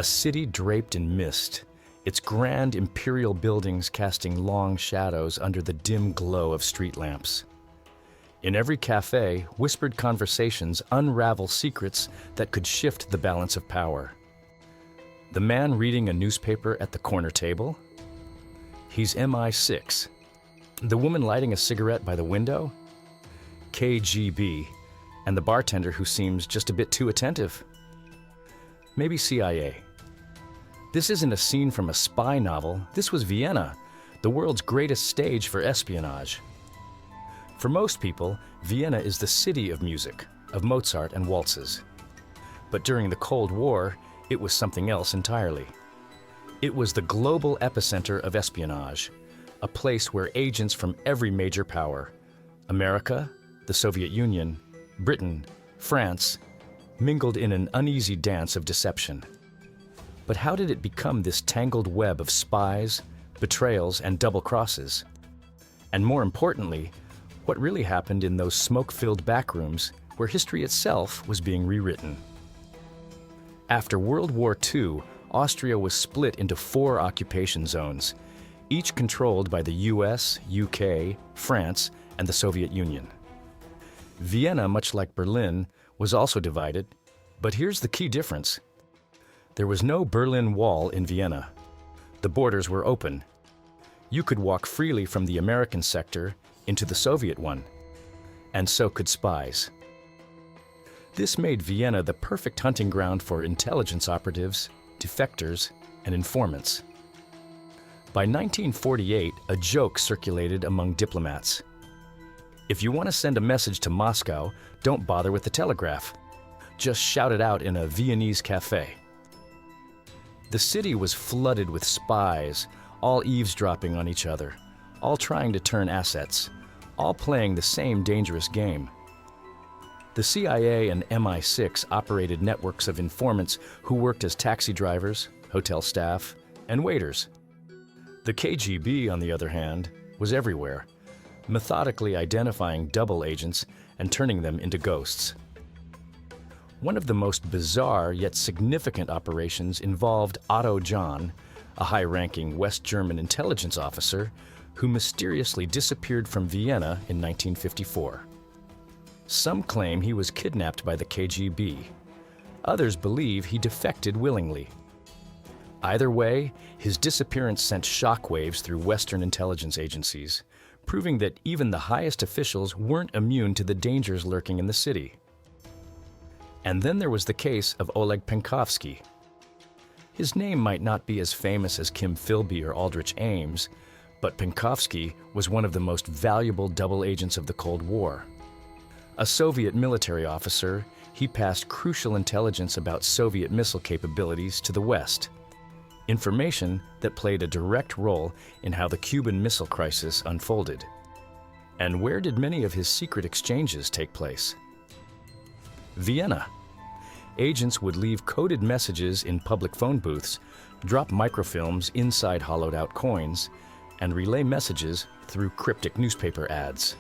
A city draped in mist, its grand imperial buildings casting long shadows under the dim glow of street lamps. In every cafe, whispered conversations unravel secrets that could shift the balance of power. The man reading a newspaper at the corner table? He's MI6. The woman lighting a cigarette by the window? KGB. And the bartender who seems just a bit too attentive? Maybe CIA. This isn't a scene from a spy novel. This was Vienna, the world's greatest stage for espionage. For most people, Vienna is the city of music, of Mozart and waltzes. But during the Cold War, it was something else entirely. It was the global epicenter of espionage, a place where agents from every major power, America, the Soviet Union, Britain, France, mingled in an uneasy dance of deception. But how did it become this tangled web of spies, betrayals, and double crosses? And more importantly, what really happened in those smoke-filled backrooms where history itself was being rewritten? After World War II, Austria was split into 4 occupation zones, each controlled by the US, UK, France, and the Soviet Union. Vienna, much like Berlin, was also divided, but here's the key difference. There was no Berlin Wall in Vienna. The borders were open. You could walk freely from the American sector into the Soviet one, and so could spies. This made Vienna the perfect hunting ground for intelligence operatives, defectors, and informants. By 1948, a joke circulated among diplomats. If you want to send a message to Moscow, don't bother with the telegraph. Just shout it out in a Viennese cafe. The city was flooded with spies, all eavesdropping on each other, all trying to turn assets, all playing the same dangerous game. The CIA and MI6 operated networks of informants who worked as taxi drivers, hotel staff, and waiters. The KGB, on the other hand, was everywhere, methodically identifying double agents and turning them into ghosts. One of the most bizarre yet significant operations involved Otto John, a high-ranking West German intelligence officer who mysteriously disappeared from Vienna in 1954. Some claim he was kidnapped by the KGB. Others believe he defected willingly. Either way, his disappearance sent shockwaves through Western intelligence agencies, proving that even the highest officials weren't immune to the dangers lurking in the city. And then there was the case of Oleg Penkovsky. His name might not be as famous as Kim Philby or Aldrich Ames, but Penkovsky was one of the most valuable double agents of the Cold War. A Soviet military officer, he passed crucial intelligence about Soviet missile capabilities to the West, information that played a direct role in how the Cuban Missile Crisis unfolded. And where did many of his secret exchanges take place? Vienna. Agents would leave coded messages in public phone booths, drop microfilms inside hollowed-out coins, and relay messages through cryptic newspaper ads.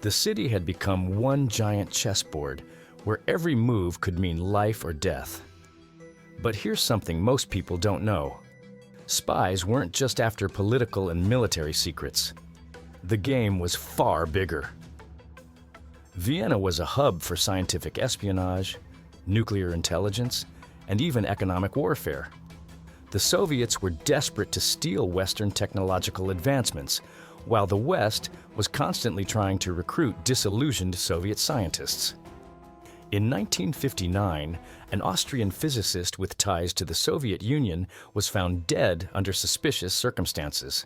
The city had become one giant chessboard where every move could mean life or death. But here's something most people don't know. Spies weren't just after political and military secrets. The game was far bigger. Vienna was a hub for scientific espionage, nuclear intelligence, and even economic warfare. The Soviets were desperate to steal Western technological advancements, while the West was constantly trying to recruit disillusioned Soviet scientists. In 1959, an Austrian physicist with ties to the Soviet Union was found dead under suspicious circumstances.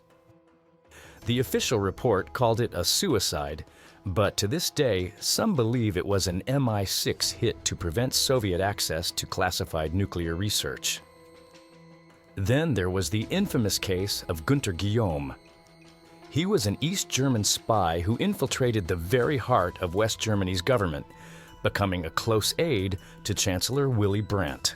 The official report called it a suicide, but to this day, some believe it was an MI6 hit to prevent Soviet access to classified nuclear research. Then there was the infamous case of Günter Guillaume. He was an East German spy who infiltrated the very heart of West Germany's government, becoming a close aide to Chancellor Willy Brandt.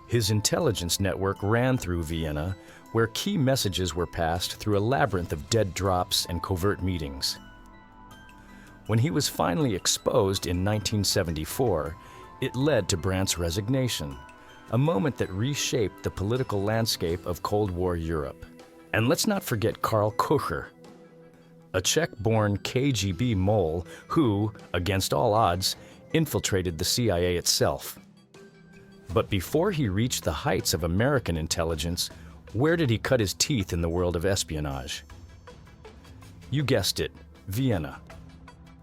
His intelligence network ran through Vienna, where key messages were passed through a labyrinth of dead drops and covert meetings. When he was finally exposed in 1974, it led to Brandt's resignation, a moment that reshaped the political landscape of Cold War Europe. And let's not forget Karl Kocher, a Czech-born KGB mole who, against all odds, infiltrated the CIA itself. But before he reached the heights of American intelligence, where did he cut his teeth in the world of espionage? You guessed it, Vienna.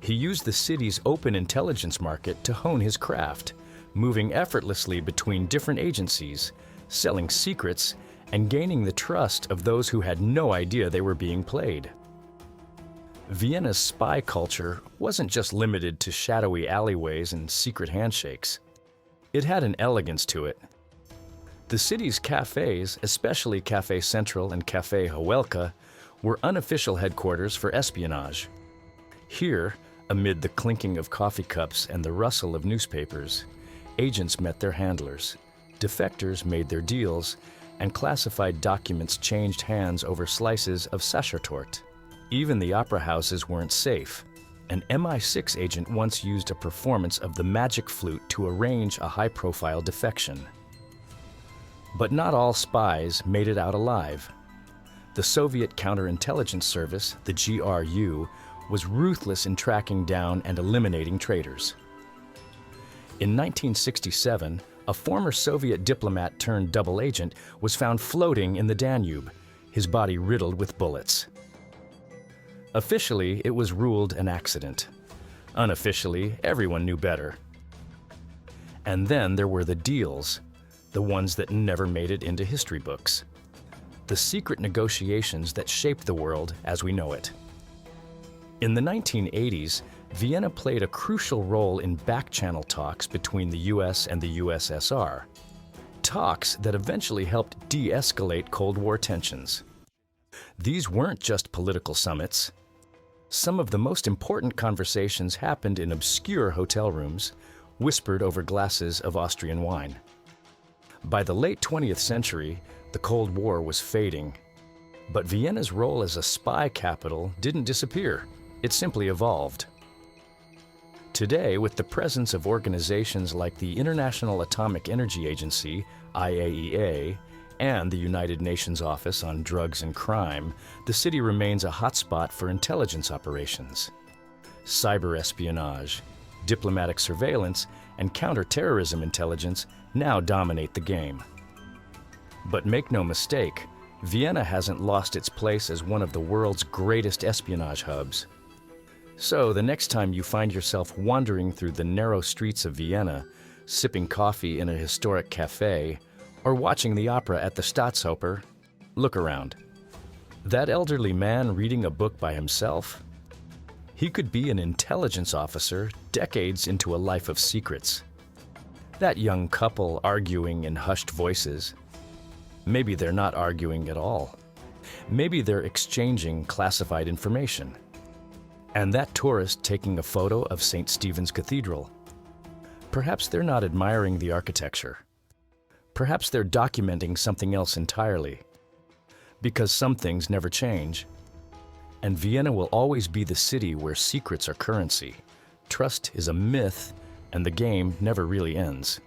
He used the city's open intelligence market to hone his craft, moving effortlessly between different agencies, selling secrets, and gaining the trust of those who had no idea they were being played. Vienna's spy culture wasn't just limited to shadowy alleyways and secret handshakes. It had an elegance to it. The city's cafes, especially Café Central and Café Hawelka, were unofficial headquarters for espionage. Here, amid the clinking of coffee cups and the rustle of newspapers, agents met their handlers, defectors made their deals, and classified documents changed hands over slices of Sachertorte. Even the opera houses weren't safe. An MI6 agent once used a performance of the magic flute to arrange a high-profile defection. But not all spies made it out alive. The Soviet counterintelligence service, the GRU, was ruthless in tracking down and eliminating traitors. In 1967, a former Soviet diplomat turned double agent was found floating in the Danube, his body riddled with bullets. Officially, it was ruled an accident. Unofficially, everyone knew better. And then there were the deals, the ones that never made it into history books. The secret negotiations that shaped the world as we know it. In the 1980s, Vienna played a crucial role in back-channel talks between the US and the USSR. Talks that eventually helped de-escalate Cold War tensions. These weren't just political summits. Some of the most important conversations happened in obscure hotel rooms, whispered over glasses of Austrian wine. By the late 20th century, the Cold War was fading. But Vienna's role as a spy capital didn't disappear. It simply evolved. Today, with the presence of organizations like the International Atomic Energy Agency, IAEA, and the United Nations Office on Drugs and Crime, the city remains a hotspot for intelligence operations. Cyber espionage, diplomatic surveillance, and counterterrorism intelligence now dominate the game. But make no mistake, Vienna hasn't lost its place as one of the world's greatest espionage hubs. So the next time you find yourself wandering through the narrow streets of Vienna, sipping coffee in a historic cafe, or watching the opera at the Staatsoper, look around. That elderly man reading a book by himself? He could be an intelligence officer decades into a life of secrets. That young couple arguing in hushed voices. Maybe they're not arguing at all. Maybe they're exchanging classified information. And that tourist taking a photo of St. Stephen's Cathedral. Perhaps they're not admiring the architecture. Perhaps they're documenting something else entirely. Because some things never change. And Vienna will always be the city where secrets are currency. Trust is a myth, and the game never really ends.